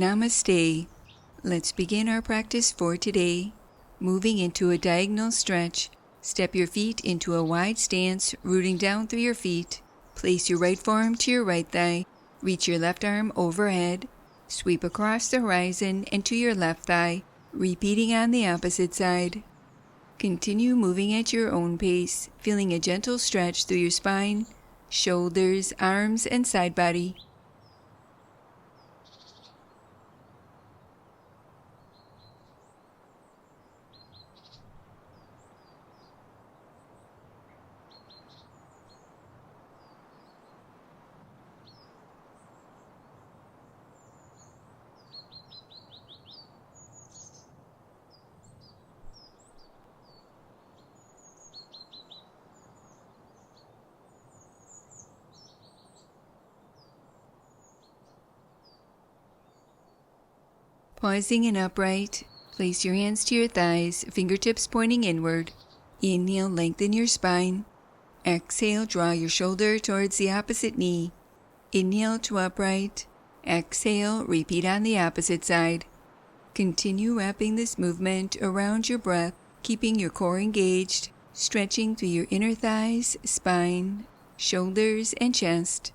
Namaste. Let's begin our practice for today. Moving into a diagonal stretch, step your feet into a wide stance, rooting down through your feet. Place your right forearm to your right thigh. Reach your left arm overhead. Sweep across the horizon and to your left thigh, repeating on the opposite side. Continue moving at your own pace, feeling a gentle stretch through your spine, shoulders, arms, and side body. Pausing and upright, place your hands to your thighs, fingertips pointing inward. Inhale, lengthen your spine. Exhale, draw your shoulder towards the opposite knee. Inhale to upright. Exhale, repeat on the opposite side. Continue wrapping this movement around your breath, keeping your core engaged, stretching through your inner thighs, spine, shoulders, and chest.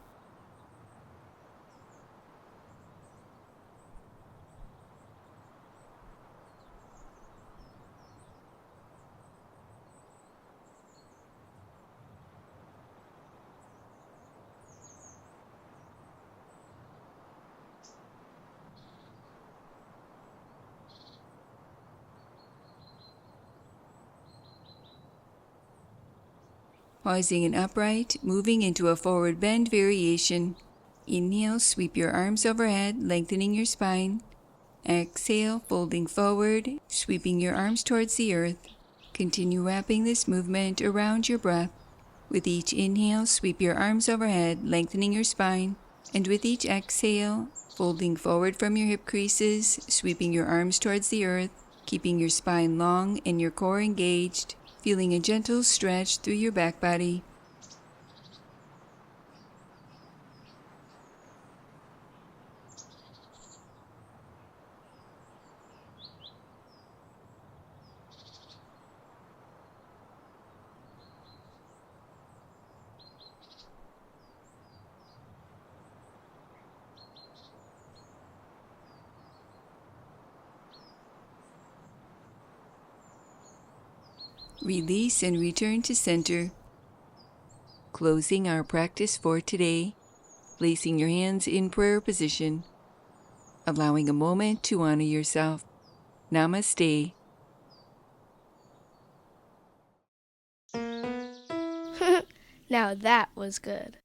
Pausing and upright, moving into a forward bend variation. Inhale, sweep your arms overhead, lengthening your spine. Exhale, folding forward, sweeping your arms towards the earth. Continue wrapping this movement around your breath. With each inhale, sweep your arms overhead, lengthening your spine. And with each exhale, folding forward from your hip creases, sweeping your arms towards the earth, keeping your spine long and your core engaged, feeling a gentle stretch through your back body. Release and return to center. Closing our practice for today, placing your hands in prayer position, allowing a moment to honor yourself. Namaste. Now that was good.